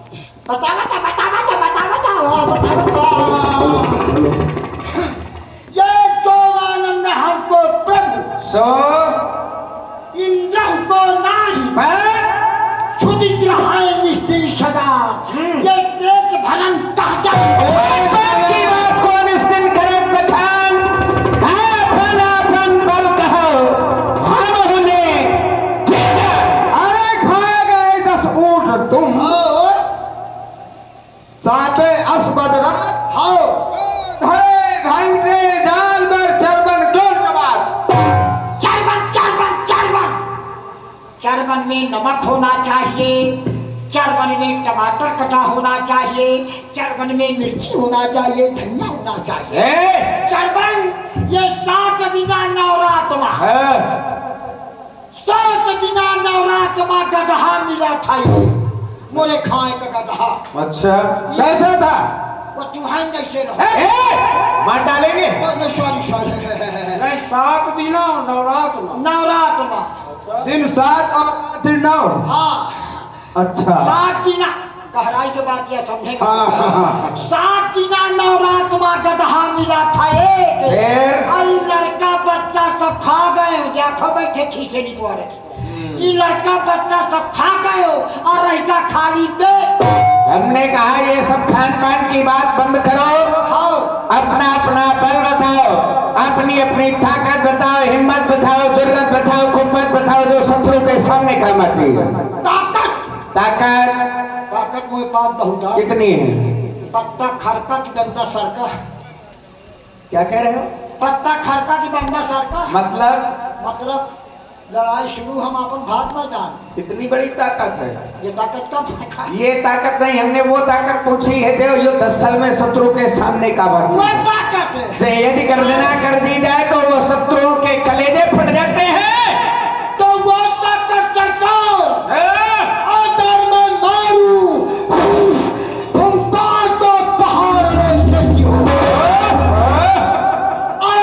बता बता बता बता बता बता बता बता। ये जो आनंद हमको प्रभु सो इंद्र को नाही क्षुदित रहाय निश्चित सदा। ये देख धर्म ताजा की बात को निश्चित करे पठान अपन अपन बल कहो हम होने अरे खाए गए 10 ऊँट तुम साथे असबदरत हाँ धरे घंटे जाल पर चरबन क्यों जबात चरबन चरबन चरबन चरबन में नमक होना चाहिए, चरबन में टमाटर कटा होना चाहिए, चरबन में मिर्ची होना चाहिए, धनिया होना चाहिए। चरबन ये 7 दिना नवरात्मा 7 दिना नवरात्मा गधा मिला था ये मोरे खाए का गधा। अच्छा कैसा था वो तुम्हारे कैसे रहो मार डालेंगे सॉरी सॉरी 7 दिनों नवरात्मा नवरात्मा दिन 7 और दिन 9 हाँ अच्छा 7 दिना गहराई के बात यह समझेगा। हाँ। 7 दिना नवरात्मा गधा मिला था एक फिर? और लड़का बच्चा सब खा गए हो देखो बैठे खींचे निकवारे ये लड़का बच्चा सब खा गए हो और रहता खाली पेट। हमने कहा ये सब खान पान की बात बंद करो, खाओ अपना अपना बल बताओ, अपनी अपनी ताकत बताओ, हिम्मत बताओ, जरूरत बताओ, कुव्वत बताओ जो शत्रु के सामने काम आती है। ताकत ताकत ताकत मेरे पास बहुत है। कितनी है? पत्ता खड़का की बंदा सरका क्या कह रहे हो? पत्ता खड़का की बंदा सरका मतलब लड़ाई शुरू हम अपन भाग मैदान। कितनी बड़ी ताकत है ये ताकत कब है? ये ताकत नहीं, हमने वो ताकत पूछी है देव युद्ध स्थल में शत्रु के सामने का वो बात ताकत है। से यदि गर्जना कर दी जाए तो वो शत्रुओं के कलेजे फट जाते हैं। तो वो ताकत सरकार अगर मैं मारू तुम तो पहाड़ ले सकती हो और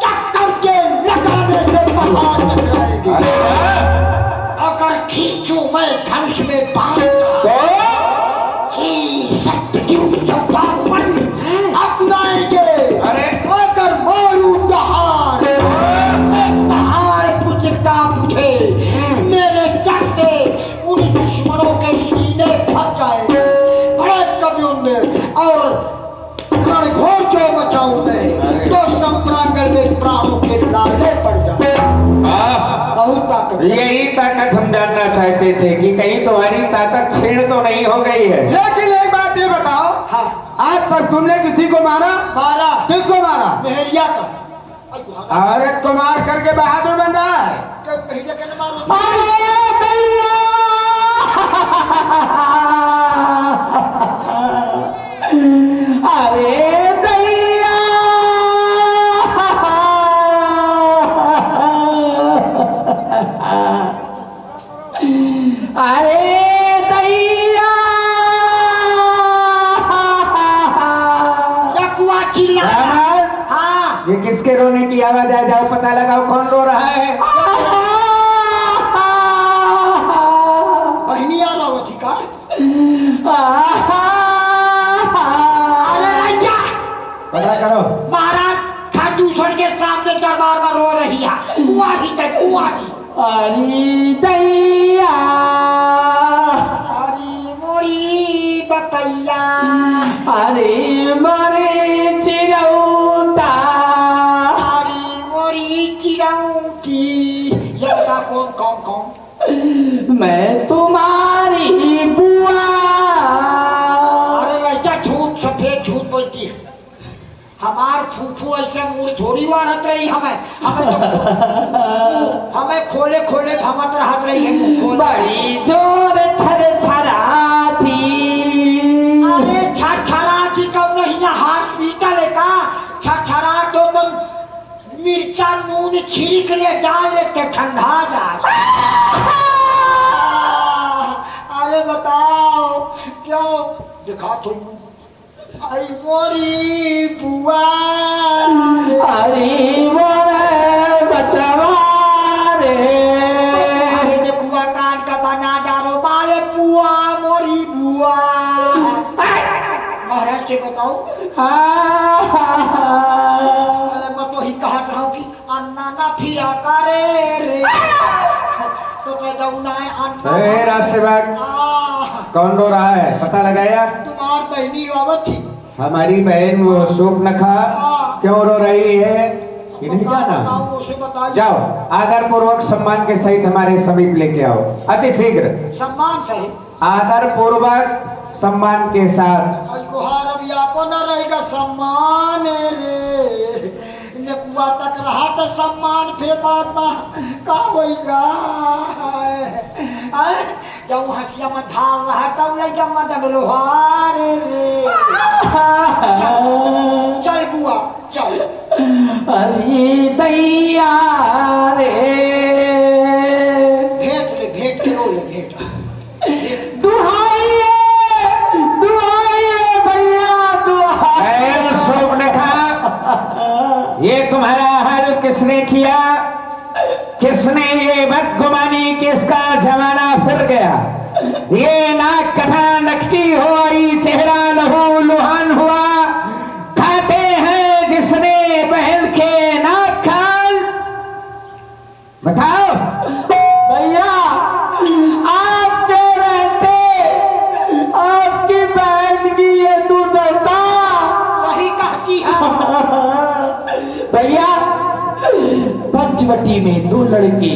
टक्कर के लगाने से पहाड़ टकराएगी। अगर खींचू मैं धनुष में बांध अपनाएंगे। अरे अगर मारू दहाड़ पहाड़ कुचलता मुझे मेरे चलते उन दुश्मनों के सीने फट जाए बड़े कवियों ने और रणघोर जो बचाऊं मैं तो सम्रांगण में प्राणों के लाले पड़ जाए। बहुत ताकत। यही ताकत हम जानना चाहते थे कि कहीं तुम्हारी ताकत छीण तो नहीं हो गई है। लेकिन एक बात ये बताओ हाँ आज तक तुमने किसी को मारा मारा किसको मारा मेहरिया का अरे तो मार करके बहादुर बन रहा है मेहरिया का न मारो। अरे दैया अरे दैया कुआ चिल्ला। हाँ ये किसके रोने की आवाज है? जाओ पता लगाओ कौन रो रहा है। बहनी आ रहा थी का। अरे राजा पता करो। महाराज था दूसरे के सामने दरबार में रो रही है कुआ ही तक कुआ ही। अरे दैया अरे मोरी बकैया अरे मरे चिरौता अरे मोरी चिरौटी। ये बता कौन कौन कौन? मैं तुम्हारी बुआ। अरे राजा झूठ सफेद झूठ बोलती है। हमार फूफू ऐसे मुंह थोड़ी वाढ़त रही हमें खोले खोले भमत रहत रही है मुंह खोले। बड़ी जोर छरछराती। अरे छरछरा की कब नहीं ना हॉस्पिटल है का छरछरा तो तुम मिर्चा नून छिड़क ले डाल लेते ठंडा जा। अरे बताओ क्यों दिखा तुम आई मोरी बुआ। अरे मोरे बचवा रे बुआ कान का बना डालो मारे बुआ मोरी बुआ। बुआ महाराज से बताओ मैं तो ही कहा रहा हूँ कि अन्ना ना फिरा करे रे तो क्या जाऊँ ना है अन्ना राजसेवक कौन रो रहा है पता लगाया? तुम्हार बहनी रोवत थी। हमारी बहन वो शोक नखा क्यों रो रही है ये नहीं जाना? बताओ उसे बताओ। जाओ आदर पूर्वक सम्मान के सहित हमारे समीप लेके आओ अति शीघ्र। सम्मान सही आदर पूर्वक सम्मान के साथ। अब आपको न रहेगा सम्मान रे नेकुआ तक रहा तो सम्मान फिर बाद में का होगा जब हंसिया में धार रहा तब ले जब मदन लोहार रे चल बुआ चल अरे दैया रे भेंट के रो ले भेंट दुहाइए भैया दुहाइए। शोक नखा ये तुम्हारा हाल किसने किया? किसने ये बदगुमानी किसका जमाना फिर गया? ये नाक कथा नकटी हुई चेहरा लहू लुहान हुआ खाते हैं जिसने बहल के नाक खान। बताओ भैया आपके रहते आपकी बहन की ये दुर्दशा। वही कहती है भैया पंचवटी में दो लड़के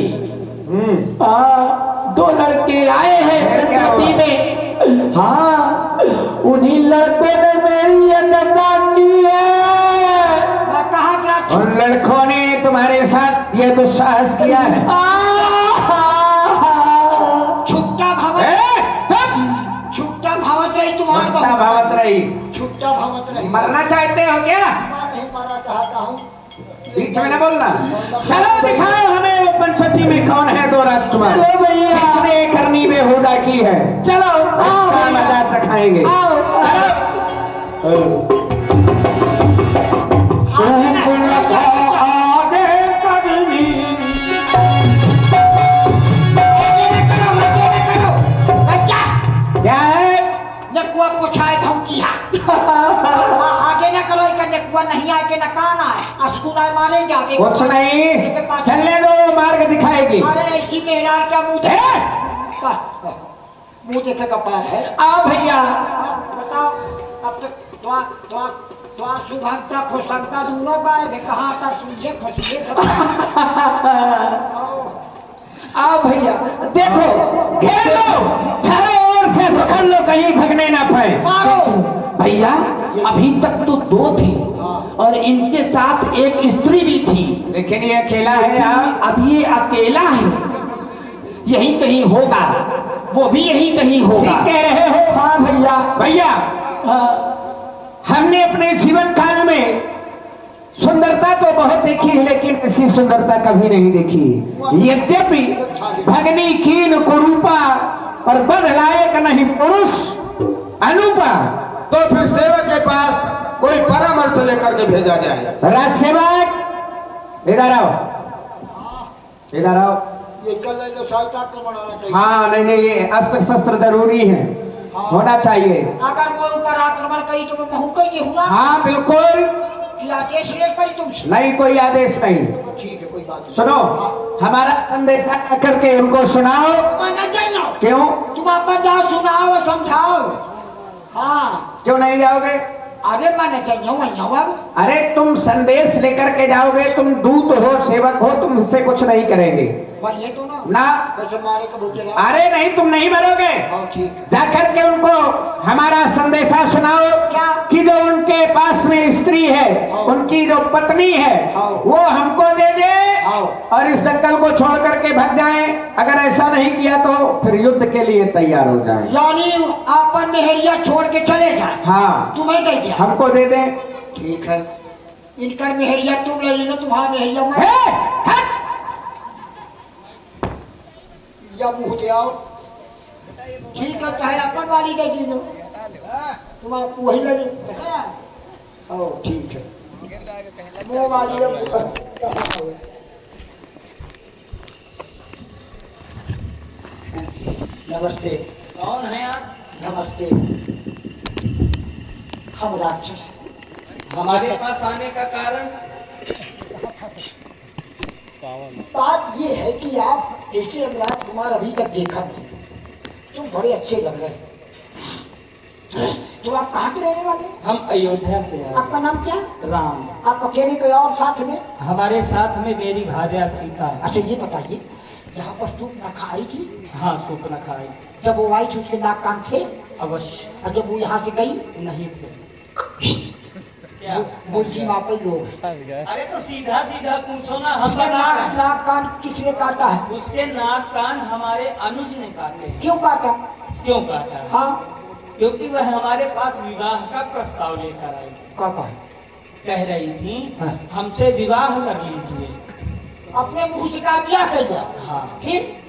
दो लड़के आए हैं पंचवटी में। हाँ उन्हीं लड़कों ने मेरी ये दशा की है। मैं कहा गया उन लड़कों ने तुम्हारे साथ ये दुस्साहस किया है। छुट्टा भावत रही तुम्हारे छुट्टा भावत रही। छुट्टा भावत रही मरना चाहते हो क्या? मैं नहीं मरा चाहता हूँ बीच में न बोलना। चलो दिखाओ हमें वो पंचवटी में कौन है दो रात तुम्हारे। चलो भैया किसने करनी बेहुदा की है? चलो आओ इसका भैया। मजा चखाएंगे। आओ आगे कभी क्या है? नेकुआ पुछाए धमकिया आगे न करो इका नेकुआ नहीं आए के न कान आए अस्कुना मारे जाके कुछ नहीं चलने दो मार्ग दिखाएगी। अरे ऐसी मेहरार क्या मुंह मुंह देखे का पार है। आओ भैया बताओ अब तक तो सुभंता खुशंका दोनों गाय में कहाँ तक सुनिए खुशिए आओ भैया देखो घेर लो चारों ओर से पकड़ लो कहीं भगने ना पाए। मारो भैया अभी तक तो दो थे और इनके साथ एक स्त्री भी थी। लेकिन ये अकेला है यहाँ। अब ये अकेला है यही कहीं होगा वो भी यही कहीं होगा। ठीक कह रहे हो। हाँ भैया भैया हाँ, हमने अपने जीवन काल में सुंदरता तो बहुत देखी है लेकिन ऐसी सुंदरता कभी नहीं देखी। यद्यपि भगनी कीन कुरूपा और बद लायक नहीं पुरुष अनुपा। तो फिर सेवक के पास कोई परामर्श लेकर के भेजा जाए। राजसेवक इधर आओ इधर आओ। ये कल जो सहायता कर बनाना चाहिए। हाँ नहीं ये अस्त्र शस्त्र जरूरी है होना चाहिए। अगर वो ऊपर आक्रमण करी तो मैं महू कही हुआ। हाँ बिल्कुल कि आदेश ले करी तुमसे। नहीं कोई आदेश नहीं। ठीक है कोई बात नहीं। सुनो हमारा संदेश करके उनको सुनाओ। मैं न जाइयो क्यों? तुम आप जाओ सुनाओ समझाओ। हाँ क्यों नहीं जाओगे? अरे मैं न जाइयो वहीं अब अरे तुम संदेश लेकर के जाओगे तुम दूत हो सेवक हो तुम इससे कुछ नहीं करेंगे पर ये तो ना। कैसे मारे का बोलते ना। अरे नहीं तुम नहीं मरोगे। हाँ ठीक है। जाकर के उनको हमारा संदेशा सुनाओ क्या? कि जो उनके पास में स्त्री है हाँ। उनकी जो पत्नी है हाँ। वो हमको दे दे हाँ। और इस जंगल को छोड़ करके भाग जाए। अगर ऐसा नहीं किया तो फिर युद्ध के लिए तैयार हो जाए। यानी आपन मेहरिया छोड़ के चले जाए। हाँ तुम्हें दे दिया। हमको दे दे। ठीक है इनकर मेहरिया तुम ले लो तुम्हारा मेहरिया मैं हे, हट! या मुँह दे आओ। ठीक है चाहे अपन वाली दे दी लो तुम आपको वही ले लो। ओ ठीक है मुँह वाली नमस्ते। कौन है आप? नमस्ते। हम राक्षस हमारे पास आने का कारण? बात ये है कि आप जैसे हम राजकुमार अभी तक देखा नहीं, तुम बड़े अच्छे लग रहे हैं। तो आप कहाँ के रहने वाले? हम अयोध्या से आए। आपका नाम क्या? राम। आप अकेले कोई और साथ में? हमारे साथ में मेरी भार्या सीता। अच्छा ये बताइए, यहाँ पर सूप न खाई थी? हाँ, सूप न खाई। जब वो आई थी उसके नाक कान थे? अवश्य। और जब वो यहाँ से गई? नहीं थे। क्या? मुझी मापी लोग। अरे तो सीधा सीधा पूछो ना, हम उसके बताएं। नाक कान किसने काटा है? उसके नाक कान हमारे अनुज ने काटे हैं। क्यों काटा? क्यों काटा? हाँ क्योंकि वह हमारे पास विवाह का प्रस्ताव लेकर आई। काका कह रही थी हाँ। हमसे विवाह कर लीजिए। अपने मुंह से कहा दिया कर दिया। हाँ। फिर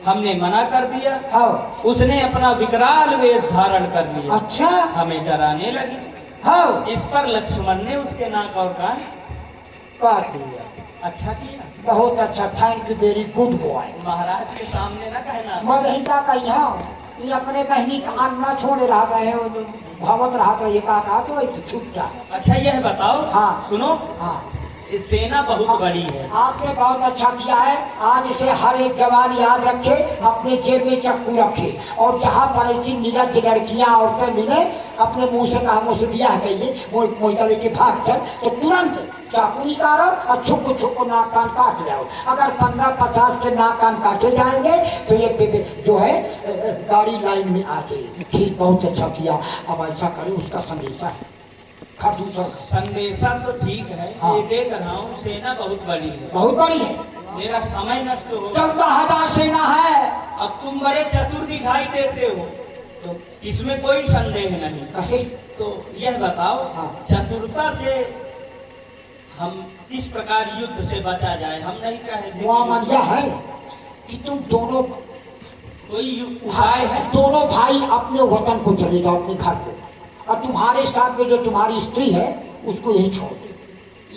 हमने मना कर दिया। हाँ। उसने अपना विकराल वेश धारण कर लिया। अच्छा हमें डराने लगी। हाँ। इस पर लक्ष्मण ने उसके नाक और कान काट दिया। अच्छा किया। बहुत अच्छा, thank you, very good boy. महाराज के सामने न कहना। मदहिता का यहाँ ये अपने बहनी का अन्ना छोड़ रहा है, भावत रहा तो ये कहा तो ऐसे छूट जा। अच्छा यह बताओ। हाँ। सुनो, हाँ ये सेना बहुत बड़ी है। आपने बहुत अच्छा किया है। आज से हर एक जवान याद रखे, अपने जेब में चक्कू रखे, और जहाँ पर ऐसी नीरज लड़कियाँ औरतें मिले, अपने मुंह से कहा मुझसे दिया है कहिए मोहिता लेके भाग चल, तो तुरंत चाकू निकालो और छुप नाक कान काट जाओ। अगर 15-50 के नाक कान काटे जाएंगे तो ये जो है गाड़ी लाइन में आ जाएगी। ठीक, बहुत अच्छा किया। अब ऐसा करें, उसका संदेशा है खरदूसर। संदेशा तो ठीक है। हाँ। ये देख रहा हूँ सेना बहुत बड़ी है। बहुत बड़ी है। मेरा समय नष्ट हो। 14,000 सेना है। अब तुम बड़े चतुर दिखाई देते हो, तो इसमें कोई संदेह नहीं। कहे तो यह बताओ, हाँ। चतुरता से हम किस प्रकार युद्ध से बचा जाए? हम नहीं चाहते। मुआमल यह है कि तुम दोनों कोई उपाय है? दोनों भाई अपने वतन को चले जाओ, अपने घर को, और तुम्हारे साथ में जो तुम्हारी स्त्री है उसको यही छोड़ दो।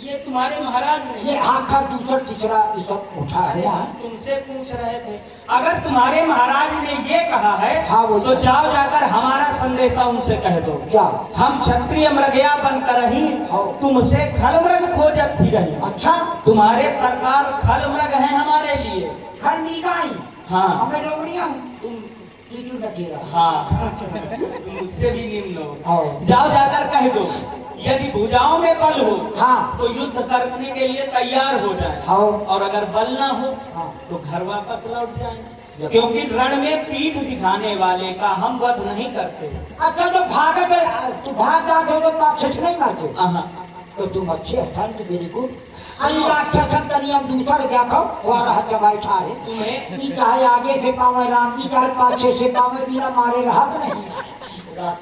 ये तुम्हारे महाराज ने ये आखिर दूसरा तीसरा ये सब उठा अरे हुआ हम है। तुमसे पूछ रहे थे। अगर तुम्हारे महाराज ने ये कहा है, हाँ, वो तो जाओ जाकर हमारा संदेशा उनसे कह दो। क्या? हम क्षत्रिय मृगया बनकर ही हाँ। तुमसे खलमृग खोजत थी रही। अच्छा, तुम्हारे सरकार खलमृग है हमारे लिए। घर नीगाई। हाँ। हमें लोगड़िया तुम तीजू लगेगा। हाँ तुम उससे भी निम्न हो। हाँ। जाओ जाकर कह दो, यदि भुजाओं में बल हो हाँ। तो युद्ध करने के लिए तैयार हो जाए, हाँ। और अगर बल ना हो हाँ। तो घर वापस लौट जाए। क्योंकि रण में पीठ दिखाने वाले का हम वध नहीं करते। अच्छा, जो भागत तू भाग जाते हो तो राक्षस नहीं मारते, आहा। तो तुम अच्छे स्थान के वेरी गुड। अरे राक्षसन तनी हम दूसर देखो वाला हथ बैठा है। तुम्हें ई चाहे आगे से पावे राम की, चाहे पाछे से पावे, बिना मारे रहत नहीं।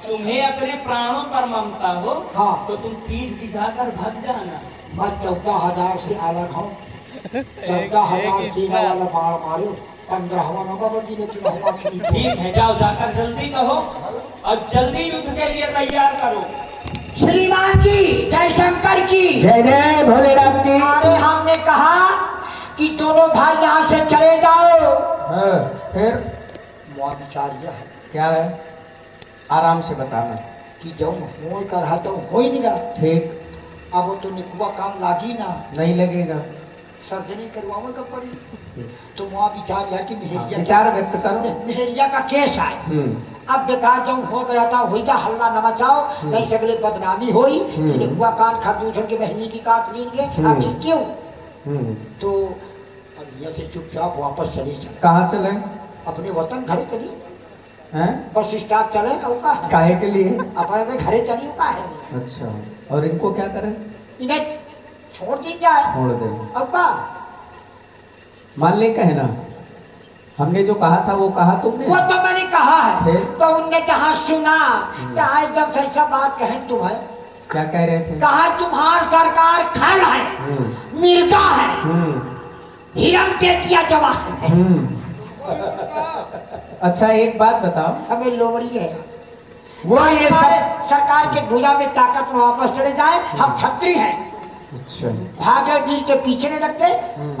तुम्हें अपने प्राणों पर ममता हो, हाँ। तो तुम पीठ दिखाकर भग जाना। मैं 14,000 से अलग हूँ। 14,000 सेना वाला मार मारो, 15वां नंबर जी ने चुनाव की। ठीक है, जाओ जाकर जल्दी कहो और जल्दी युद्ध के लिए तैयार करो। श्रीमान जी, जय शंकर की। जय जय भोलेनाथ की। अरे हमने कहा कि दोनों भाई यहाँ से चले जाओ। फिर वहाँ विचार यह है क्या है? आराम से बताना। कि जो हो कर रहा तो हो ही नहीं रहा। ठीक, अब वो तो निकुआ काम लागी ना, नहीं लगेगा। सर्जरी करवावे का पड़ी। तो वहाँ विचार है कि विचार व्यक्त करो। मेहरिया का केस आए। अब बेकार जो हो गया था होगा, हल्ला न मचाओ, नहीं सगले बदनामी होई। निकुआ कान खरदूसर की बहनी की काट लीजिए। आखिर क्यों? तो अब यहाँ से चुपचाप वापस चले जाए। कहाँ चले? अपने वतन घरे चली, हैं? बस स्टॉप चले का है। काहे के लिए? अपने घरे चली का है। अच्छा, और इनको क्या करें? इन्हें छोड़ दी जाए। छोड़ दे। अब का मान ले कहे ना, हमने जो कहा था वो कहा तुमने। वो तो मैंने कहा है। फिर? तो उनने जहाँ सुना, जहाँ एकदम से ऐसा बात कहें तुम्हें, क्या कह रहे थे? कहा तुम्हार सरकार खड़ है, मिर्गा है, हिरन के किया जवान है। अच्छा एक बात बताओ, हमें लोमड़ी है वो ये सब सरकार के भुजा में ताकत में वापस चले जाए। हम क्षत्रिय हैं, अच्छा, भागे वीर के पीछे नहीं लगते,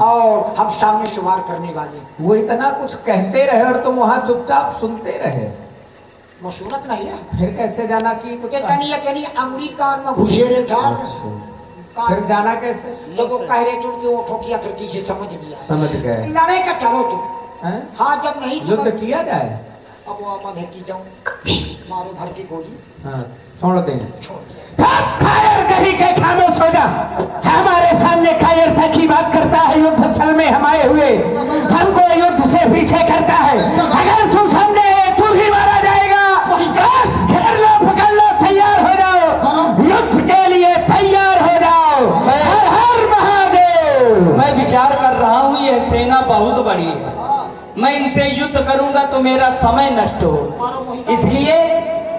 और हम सामने शुमार करने वाले। वो इतना कुछ कहते रहे और तुम वहां चुपचाप सुनते रहे। मसूरत नहीं है फिर कैसे जाना कि कुछ ये कनी अंगुली कान में घुसे रे था फिर जाना कैसे? जब वो कह रहे तुम वो ठोकिया फिर से समझ लिया समझ गए लड़े का चलो तुम हैं? हाँ जब नहीं युद्ध किया जाए। अब वो मैं की जाऊं मारो भर की गोली हाँ छोड़ दें। छोड़ दिया खायर कहीं के खामोश हो जा। हमारे सामने खायर था की बात करता है युद्ध स्थल में हम आए हुए हमको युद्ध से पीछे करता है। अगर तू सामने है तू भी मारा जाएगा। बस घेर लो पकड़ लो तैयार हो जाओ युद्ध के लिए तैयार हो जाओ। हर हर महादेव। मैं विचार कर रहा हूँ यह सेना बहुत बड़ी है, मैं इनसे युद्ध करूंगा तो मेरा समय नष्ट हो, इसलिए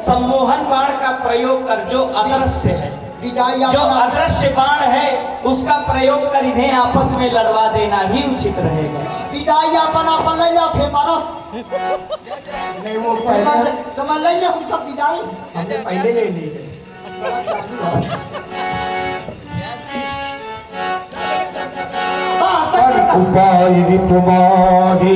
सम्मोहन बाण का प्रयोग कर जो अदृश्य है, विदाई जो अपना अदृश्य बाण है उसका प्रयोग कर इन्हें आपस में लड़वा देना ही उचित रहेगा। विदाई अपना अपन ले लो फिर मारो नहीं वो पहले समझ लेंगे हम सब विदाई हमने पहले ले ली है। हाँ कुमारी